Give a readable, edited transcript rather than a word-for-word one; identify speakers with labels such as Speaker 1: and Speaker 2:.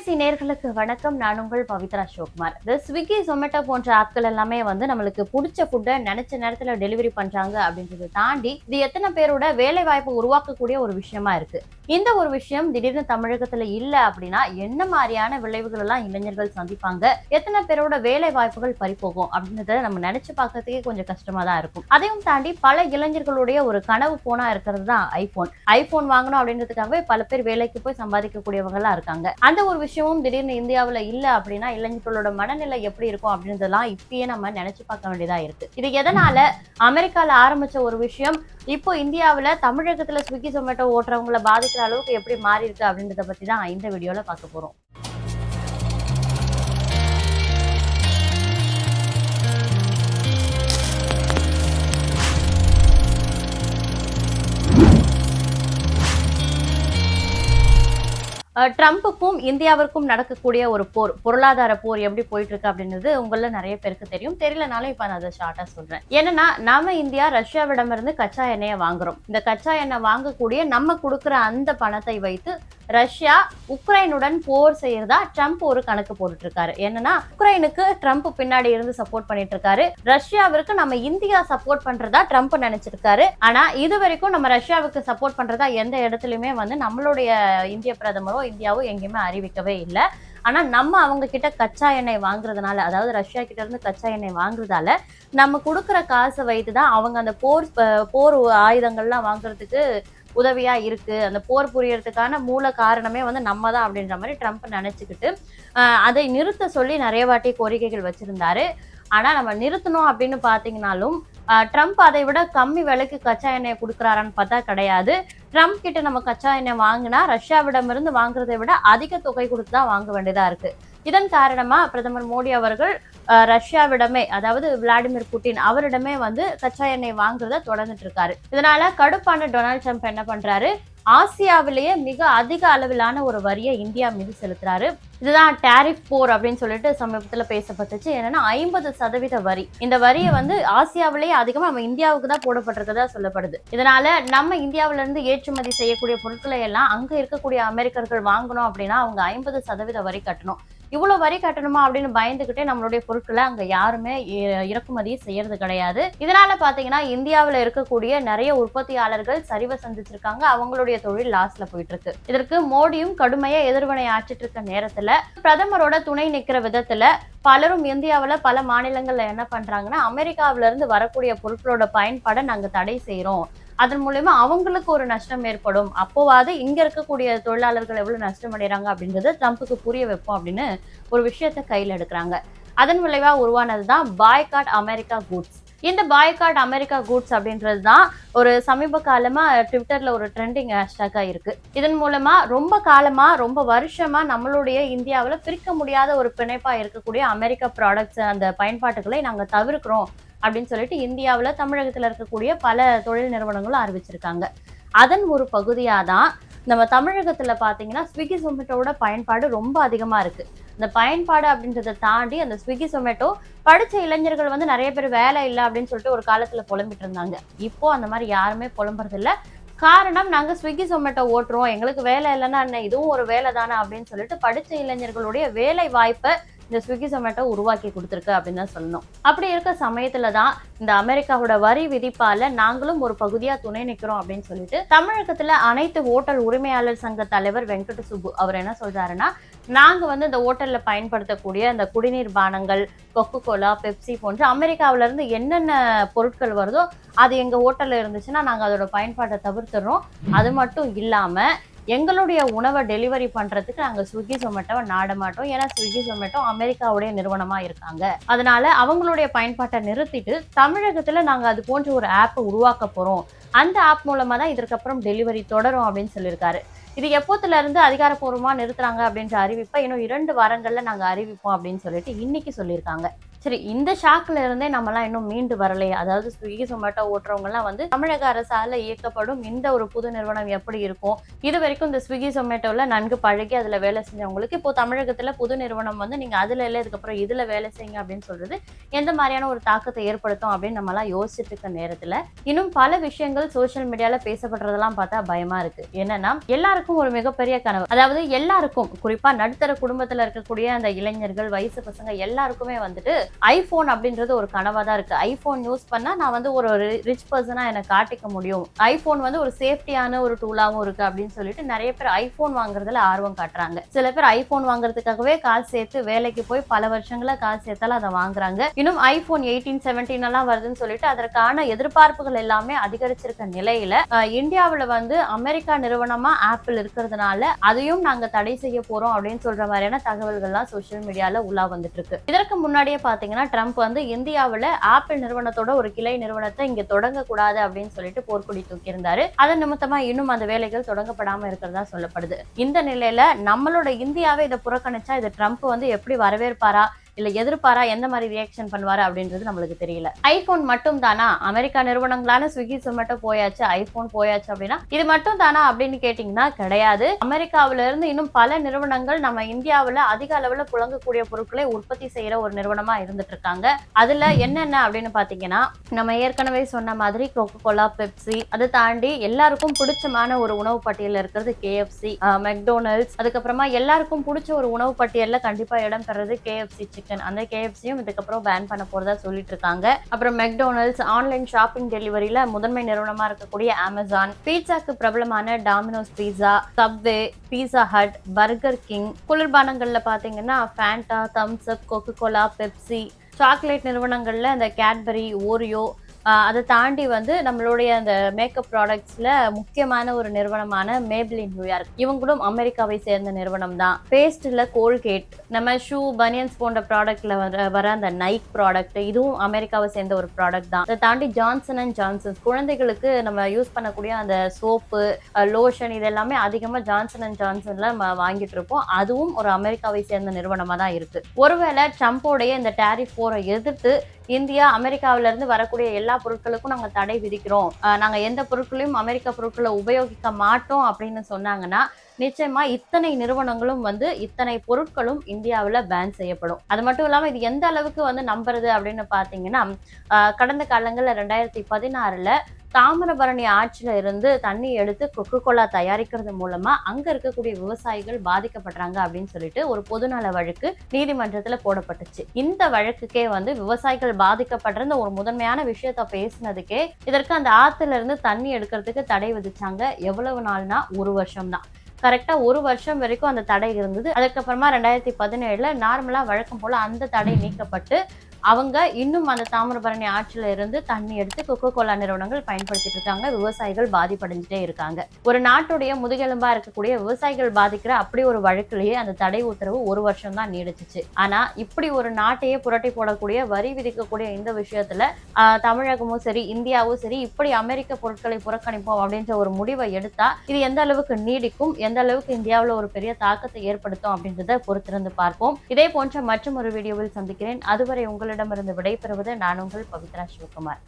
Speaker 1: 360 நேர்களுக்கு வணக்கம். நான் உங்கள் பவித்ரா சிவகுமார். இந்த ஸ்விக்கி, ஜொமேட்டோ போன்ற ஆப்கள் எல்லாமே நம்மளுக்கு பிடிச்ச ஃபுட்டை நினைச்ச நேரத்துல டெலிவரி பண்றாங்க அப்படின்றத தாண்டி இது எத்தனை பேரோட வேலை வாய்ப்பை உருவாக்கக்கூடிய ஒரு விஷயமா இருக்கு. இந்த ஒரு விஷயம் திடீர்னு தமிழகத்துல இல்ல அப்படின்னா என்ன மாதிரியான விளைவுகள் எல்லாம் இளைஞர்கள் சந்திப்பாங்க, எத்தனை பேரோட வேலை வாய்ப்புகள் பறிப்போகும் அப்படின்றத நம்ம நினைச்சு பார்க்கறதுக்கே கொஞ்சம் கஷ்டமா தான் இருக்கும். அதையும் தாண்டி பல இளைஞர்களுடைய ஒரு கனவு போனா இருக்கிறது தான் ஐபோன் வாங்கணும் அப்படின்றதுக்காகவே பல பேர் வேலைக்கு போய் சம்பாதிக்கக்கூடியவங்க எல்லாம் இருக்காங்க. அந்த ஒரு விஷயமும் திடீர்னு இந்தியாவுல இல்ல அப்படின்னா இளைஞர்களோட மனநிலை எப்படி இருக்கும் அப்படின்றதெல்லாம் இப்பயே நம்ம நினைச்சு பார்க்க வேண்டியதா இருக்கு. இது எதனால அமெரிக்கால ஆரம்பிச்ச ஒரு விஷயம் இப்போ இந்தியாவுல தமிழகத்துல ஸ்விக்கி, ஜொமேட்டோ ஓட்டுறவங்களை பாதிக்கிற அளவுக்கு எப்படி மாறி இருக்கு அப்படின்றத பத்தி தான் இந்த வீடியோல பார்க்க போறோம். ட்ரம்ப்புக்கும் இந்தியாவிற்கும் நடக்கக்கூடிய ஒரு போர், பொருளாதார போர் எப்படி போயிட்டு இருக்கு அப்படின்றது உங்கள நிறைய பேருக்கு தெரியும். தெரியலனாலும் இப்ப நான் அதை ஷார்ட்டா சொல்றேன். என்னன்னா, நாம இந்தியா ரஷ்யாவிடமிருந்து கச்சா எண்ணெயை வாங்குறோம். இந்த கச்சா எண்ணெய் வாங்கக்கூடிய நம்ம கொடுக்குற அந்த பணத்தை வைத்து ரஷ்யா உக்ரைனுடன் போர் செய்யறதா ட்ரம்ப் ஒரு கணக்கு போட்டுட்டு இருக்காரு. என்னன்னா, உக்ரைனுக்கு ட்ரம்ப் பின்னாடி இருந்து சப்போர்ட் பண்ணிட்டு இருக்காரு, ரஷ்யாவிற்கு நம்ம இந்தியா சப்போர்ட் பண்றதா ட்ரம்ப் நினைச்சிருக்காரு. ஆனா இது வரைக்கும் நம்ம ரஷ்யாவுக்கு சப்போர்ட் பண்றதா எந்த இடத்துலயுமே நம்மளுடைய இந்திய பிரதமரோ இந்தியாவோ எங்கேயுமே அறிவிக்கவே இல்லை. ஆனா நம்ம அவங்க கிட்ட கச்சா எண்ணெய் வாங்குறதுனால, அதாவது ரஷ்யா கிட்ட இருந்து கச்சா எண்ணெய் வாங்குறதால நம்ம கொடுக்குற காசை வைத்துதான் அவங்க அந்த போர் ஆயுதங்கள்லாம் வாங்குறதுக்கு உதவியா இருக்கு. அந்த போர் புரியறதுக்கான மூல காரணமே நம்ம தான் அப்படின்ற மாதிரி ட்ரம்ப் நினைச்சுக்கிட்டு அதை நிறுத்த சொல்லி நிறைய வாட்டி கோரிக்கைகள் வச்சிருந்தாரு. ஆனா நம்ம நிறுத்தணும் அப்படின்னு பாத்தீங்கன்னாலும் ட்ரம்ப் அதை விட கம்மி விலைக்கு கச்சா எண்ணெயை கொடுக்குறாரான்னு பார்த்தா கிடையாது. ட்ரம்ப் கிட்ட நம்ம கச்சா எண்ணெய் வாங்கினா ரஷ்யாவிடமிருந்து வாங்குறதை விட அதிக தொகை கொடுத்து தான் வாங்க வேண்டியதா இருக்கு. இதன் காரணமா பிரதமர் மோடி அவர்கள் ரஷ்யாவிடமே, அதாவது விளாடிமிர் புட்டின் அவரிடமே கச்சா எண்ணெய் வாங்குறத தொடர்ந்துட்டு இருக்காரு. இதனால கடுப்பான டொனால்ட் ட்ரம்ப் என்ன பண்றாரு, ஆசியாவிலேயே மிக அதிக அளவிலான ஒரு வரியை இந்தியா மீது செலுத்துறாரு. இதுதான் டேரிஃப் போர் அப்படின்னு சொல்லிட்டு சமீபத்துல பேசப்பட்டுச்சு. என்னன்னா 50% வரி. இந்த வரியை ஆசியாவிலேயே அதிகமா நம்ம இந்தியாவுக்கு தான் போடப்பட்டிருக்கதா சொல்லப்படுது. இதனால நம்ம இந்தியாவில இருந்து ஏற்றுமதி செய்யக்கூடிய பொருட்களை எல்லாம் அங்க இருக்கக்கூடிய அமெரிக்கர்கள் வாங்கணும் அப்படின்னா அவங்க 50% வரி கட்டணும். இவ்வளவு வரி கட்டணுமா அப்படின்னு பயந்துகிட்டே நம்மளுடைய பொருட்களை அங்க யாருமே இறக்குமதி செய்யறது கிடையாது. இதனால பாத்தீங்கன்னா இந்தியாவில இருக்கக்கூடிய நிறைய உற்பத்தியாளர்கள் சரிவை சந்திச்சிருக்காங்க. அவங்களுடைய தொழில் லாஸ்ல போயிட்டு இருக்கு. இதற்கு மோடியும் கடுமையா எதிர்வினை ஆற்றிட்டு இருக்க நேரத்துல பிரதமரோட துணை நிக்கிற விதத்துல பலரும் இந்தியாவில பல மாநிலங்கள்ல என்ன பண்றாங்கன்னா, அமெரிக்காவில இருந்து வரக்கூடிய பொருட்களோட பயன்பாடை நாங்க தடை செய்யறோம், அதன் மூலமா அவங்களுக்கு ஒரு நஷ்டம் ஏற்படும், அப்போவாது இங்க இருக்கக்கூடிய தொழிலாளர்கள் எவ்வளவு நஷ்டம் அடைறாங்க அப்படின்றத ட்ரம்ப்புக்கு புரிய வைப்போம் அப்படின்னு ஒரு விஷயத்த கையில எடுக்கிறாங்க. அதன் விளைவா உருவானதுதான் பாய்காட் அமெரிக்கா கூட்ஸ். இந்த பாய்காட் அமெரிக்கா கூட்ஸ் அப்படின்றது தான் ஒரு சமீப காலமா ட்விட்டர்ல ஒரு ட்ரெண்டிங் ஹேஷ்டாகா இருக்கு. இதன் மூலமா ரொம்ப காலமா, ரொம்ப வருஷமா நம்மளுடைய இந்தியாவில பிரிக்க முடியாத ஒரு பிணைப்பா இருக்கக்கூடிய அமெரிக்கா ப்ராடக்ட்ஸ் அந்த பயன்பாட்டுகளை நாங்க தவிர்க்கிறோம் அப்படின்னு சொல்லிட்டு இந்தியாவில் தமிழகத்தில் இருக்கக்கூடிய பல தொழில் நிறுவனங்களும் அறிவிச்சிருக்காங்க. அதன் ஒரு பகுதியாக தான் நம்ம தமிழகத்தில் பார்த்தீங்கன்னா ஸ்விக்கி, ஜொமேட்டோட பயன்பாடு ரொம்ப அதிகமாக இருக்கு. இந்த பயன்பாடு அப்படின்றத தாண்டி அந்த ஸ்விக்கி, ஜொமேட்டோ படித்த இளைஞர்கள் நிறைய பேர் வேலை இல்லை அப்படின்னு சொல்லிட்டு ஒரு காலத்தில் புலம்பிட்டு இருந்தாங்க. இப்போ அந்த மாதிரி யாருமே புலம்புறது இல்லை. காரணம், நாங்கள் ஸ்விக்கி, ஜொமேட்டோ ஓட்டுறோம், எங்களுக்கு வேலை இல்லைன்னா என்ன, இதுவும் ஒரு வேலை தானே அப்படின்னு சொல்லிட்டு படித்த இளைஞர்களுடைய வேலை வாய்ப்பை இந்த ஸ்விக்கி, ஜொமேட்டோ உருவாக்கி கொடுத்துருக்கு அப்படின்னு தான் சொல்லணும். அப்படி இருக்க சமயத்துல தான் இந்த அமெரிக்காவோட வரி விதிப்பால நாங்களும் ஒரு பகுதியா துணை நிற்கிறோம் அப்படின்னு சொல்லிட்டு தமிழகத்துல அனைத்து ஹோட்டல் உரிமையாளர் சங்க தலைவர் வெங்கட சுப்பு அவர் என்ன சொல்றாருன்னா, நாங்க இந்த ஹோட்டல்ல பயன்படுத்தக்கூடிய அந்த குடிநீர் பானங்கள், கொக்கோ கோலா, பெப்சி போன்ற அமெரிக்காவில இருந்து என்னென்ன பொருட்கள் வருதோ அது எங்க ஹோட்டல்ல இருந்துச்சுன்னா நாங்க அதோட பயன்பாட்டை தவிர்த்துறோம். அது மட்டும் இல்லாம எங்களுடைய உணவை டெலிவரி பண்றதுக்கு நாங்க ஸ்விக்கி, ஜொமேட்டோவை நாட மாட்டோம். ஏன்னா ஸ்விக்கி, ஜொமேட்டோ அமெரிக்காவுடைய நிறுவனமா இருக்காங்க. அதனால அவங்களுடைய பயன்பாட்டை நிறுத்திட்டு தமிழகத்துல நாங்க அது போன்ற ஒரு ஆப்பை உருவாக்க போறோம். அந்த ஆப் மூலமா தான் இதற்கப்புறம் டெலிவரி தொடரும் அப்படின்னு சொல்லியிருக்காரு. இது எப்போத்துல இருந்து அதிகாரப்பூர்வமா நிறுத்துறாங்க அப்படின்ற அறிவிப்பை இன்னும் 2 வாரங்கள்ல நாங்க அறிவிப்போம் அப்படின்னு சொல்லிட்டு இன்னைக்கு சொல்லியிருக்காங்க. சரி, இந்த ஷாக்ல இருந்தே நம்மலாம் இன்னும் மீண்டு வரலையே. அதாவது ஸ்விக்கி, சொமேட்டோ ஓட்டுறவங்கலாம் வந்து தமிழக அரசால இயக்கப்படும் இந்த ஒரு புது நிறுவனம் எப்படி இருக்கும்? இதுவரைக்கும் இந்த ஸ்விக்கி, சொமேட்டோல நன்கு பழகி அதுல வேலை செஞ்சவங்களுக்கு, இப்போ தமிழகத்துல புது நிறுவனம் வந்து நீங்க அதுல இல்ல இதுக்கப்புறம் இதுல வேலை செய்யுங்க அப்படின்னு சொல்றது எந்த மாதிரியான ஒரு தாக்கத்தை ஏற்படுத்தும் அப்படின்னு நம்மலாம் யோசிச்சுட்டு இருக்க நேரத்துல, இன்னும் பல விஷயங்கள் சோசியல் மீடியால பேசப்படுறதெல்லாம் பார்த்தா பயமா இருக்கு. என்னன்னா, எல்லாருக்கும் ஒரு மிகப்பெரிய கனவு. அதாவது எல்லாருக்கும், குறிப்பா நடுத்தர குடும்பத்துல இருக்கக்கூடிய அந்த இளைஞர்கள், வயசு பசங்க எல்லாருக்குமே வந்துட்டு ஐபோன் அப்படின்றது ஒரு கனவா தான் இருக்கு. ஐபோன் யூஸ் பண்ணா நான் வந்து ஒரு ரிச் பர்சனா எனக்கு காட்டிக்க முடியும். ஐபோன் வந்து ஒரு சேஃப்டியான ஒரு டூலாவும் இருக்கு அப்படின்னு சொல்லிட்டு நிறைய பேர் ஐபோன் வாங்குறதுல ஆர்வம் காட்டுறாங்க. சில பேர் ஐபோன் வாங்குறதுக்காகவே காசு சேர்த்து வேலைக்கு போய் பல வருஷங்களா காசு சேர்த்தாலும் அதை வாங்குறாங்க. இன்னும் ஐபோன் 18, 17 எல்லாம் வருதுன்னு சொல்லிட்டு அதற்கான எதிர்பார்ப்புகள் எல்லாமே அதிகரிச்சிருக்க நிலையில இந்தியாவுல வந்து அமெரிக்கா நிறுவனமா ஆப்பிள் இருக்கிறதுனால அதையும் நாங்க தடை செய்ய போறோம் அப்படின்னு சொல்ற மாதிரியான தகவல்கள்லாம் சோசியல் மீடியால உலா வந்துட்டு இருக்கு. இதற்கு முன்னாடியே பாத்தீங்கன்னா ட்ரம்ப் வந்து இந்தியாவுல ஆப்பிள் நிறுவனத்தோட ஒரு கிளை நிறுவனத்தை இங்க தொடங்க கூடாது அப்படின்னு சொல்லிட்டு போர்க்கொடி தூக்கி இருந்தாரு. அதன் நிமித்தமா இன்னும் அந்த வேலைகள் தொடங்கப்படாம இருக்கிறதா சொல்லப்படுது. இந்த நிலையில நம்மளோட இந்தியாவே இதை புறக்கணிச்சா இது ட்ரம்ப் வந்து எப்படி வரவேற்பாரா இல்ல எதிர்பாரா எந்த மாதிரி ரியாக்ஷன் பண்ணுவாரு அப்படின்றது நம்மளுக்கு தெரியல. ஐபோன் மட்டும் தானா? அமெரிக்கா நிறுவனங்களான ஸ்விக்கி, சொமேட்டோ போயாச்சு, ஐபோன் போயாச்சு அப்படின்னா இது மட்டும் தானா அப்படின்னு கேட்டீங்கன்னா கிடையாது. அமெரிக்காவில இருந்து இன்னும் பல நிறுவனங்கள் நம்ம இந்தியாவுல அதிக அளவுல புழங்கக்கூடிய பொருட்களை உற்பத்தி செய்யற ஒரு நிறுவனமா இருந்துட்டு இருக்காங்க. அதுல என்னென்ன அப்படின்னு பாத்தீங்கன்னா, நம்ம ஏற்கனவே சொன்ன மாதிரி கோகோ கோலா, பெப்சி, அதை தாண்டி எல்லாருக்கும் பிடிச்சமான ஒரு உணவு பட்டியல் இருக்கிறது KFC, மெக்டோனல்ட்ஸ். அதுக்கப்புறமா எல்லாருக்கும் பிடிச்ச ஒரு உணவு பட்டியல்ல கண்டிப்பா இடம் பெறது KFC சிக்கன். அந்த KFCயும் இதுக்கப்புறம் பேன் பண்ண போறதா சொல்லிட்டு இருக்காங்க. அப்புறம் மெக்டோனல்ட்ஸ், ஆன்லைன் ஷாப்பிங் டெலிவரியில முதன்மை நிறுவனமா இருக்கக்கூடிய அமேசான், பீட்சாக்கு பிரபலமான Domino's pizza, Subway, Pizza Hut, Burger King, குளிர்பானங்கள்ல பாத்தீங்கன்னா Fanta, Thums Up, Coca Cola, Pepsi, chocolate நிறுவனங்கள்ல இந்த கேட்பரி, ஓரியோ, அதை தாண்டி வந்து நம்மளுடைய அந்த மேக்கப் ப்ராடக்ட்ஸ்ல முக்கியமான ஒரு நிறுவனமான மேப்லின் நியூயார்க், இவங்களும் அமெரிக்காவை சேர்ந்த நிறுவனம் தான். பேஸ்ட்ல கோல்கேட், நம்ம ஷூ, பனியன்ஸ் போன்ற ப்ராடக்ட்ல வர அந்த நைக் ப்ராடக்ட், இதுவும் அமெரிக்காவை சேர்ந்த ஒரு ப்ராடக்ட் தான். அதை தாண்டி ஜான்சன் அண்ட் ஜான்சன், குழந்தைகளுக்கு நம்ம யூஸ் பண்ணக்கூடிய அந்த சோப்பு, லோஷன், இது எல்லாமே அதிகமா ஜான்சன் அண்ட் ஜான்சன்ல நம்ம வாங்கிட்டு இருப்போம். அதுவும் ஒரு அமெரிக்காவை சேர்ந்த நிறுவனமா தான் இருக்கு. ஒருவேளை ட்ரம்போடைய இந்த டேரிஃப் போரை எதிர்த்து இந்தியா அமெரிக்காவில இருந்து வரக்கூடிய எல்லா பொருட்களுக்கும் நாங்க தடை விதிக்கிறோம், நாங்க எந்த பொருட்களையும் அமெரிக்க பொருட்களை உபயோகிக்க மாட்டோம் அப்படின்னு சொன்னாங்கன்னா நிச்சயமா இத்தனை நிறுவனங்களும் வந்து இத்தனை பொருட்களும் இந்தியாவில் பேன் செய்யப்படும். அது மட்டும் இல்லாம இது எந்த அளவுக்கு வந்து நம்புறது அப்படின்னு பாத்தீங்கன்னா, கடந்த காலங்கள்ல 2016ல தாமிரபரணி ஆற்றில இருந்து தண்ணி எடுத்து கொக்கோ கோலா தயாரிக்கிறது மூலமா அங்க இருக்கக்கூடிய விவசாயிகள் பாதிக்கப்படுறாங்க அப்படின்னு சொல்லிட்டு ஒரு பொதுநல வழக்கு நீதிமன்றத்துல போடப்பட்டுச்சு. இந்த வழக்குக்கே வந்து விவசாயிகள் பாதிக்கப்படுற ஒரு முதன்மையான விஷயத்த பேசினதுக்கே இதற்கு அந்த ஆத்துல இருந்து தண்ணி எடுக்கிறதுக்கு தடை விதிச்சாங்க. எவ்வளவு நாள்னா 1 வருஷம் தான். கரெக்டா 1 வருஷம் வரைக்கும் அந்த தடை இருந்தது. அதுக்கப்புறமா 2017ல நார்மலா வழக்கம் போல அந்த தடை நீக்கப்பட்டு அவங்க இன்னும் அந்த தாமிரபரணி ஆற்றில இருந்து தண்ணி எடுத்து கொக்கோ கோலா நிறுவனங்கள் பயன்படுத்திட்டு இருக்காங்க. விவசாயிகள் பாதிப்படைஞ்சிட்டே இருக்காங்க. ஒரு நாட்டுடைய முதுகெலும்பா இருக்கக்கூடிய விவசாயிகள் பாதிக்கிற அப்படி ஒரு வழக்கிலேயே அந்த தடை உத்தரவு 1 வருஷம் தான் நீடிச்சிச்சு. ஆனா இப்படி ஒரு நாட்டையே புரட்டி போடக்கூடிய, வரி விதிக்கக்கூடிய இந்த விஷயத்துல தமிழகமும் சரி, இந்தியாவும் சரி, இப்படி அமெரிக்க பொருட்களை புறக்கணிப்போம் அப்படின்ற ஒரு முடிவை எடுத்தா இது எந்த அளவுக்கு நீடிக்கும், எந்த அளவுக்கு இந்தியாவில் ஒரு பெரிய தாக்கத்தை ஏற்படுத்தும் அப்படின்றத பொறுத்திருந்து பார்ப்போம். இதே போன்ற மற்றும் ஒரு வீடியோவில் சந்திக்கிறேன். அதுவரை உங்களிடமிருந்து விடைபெறுவது நான் உங்கள் பவித்ரா சிவகுமார்.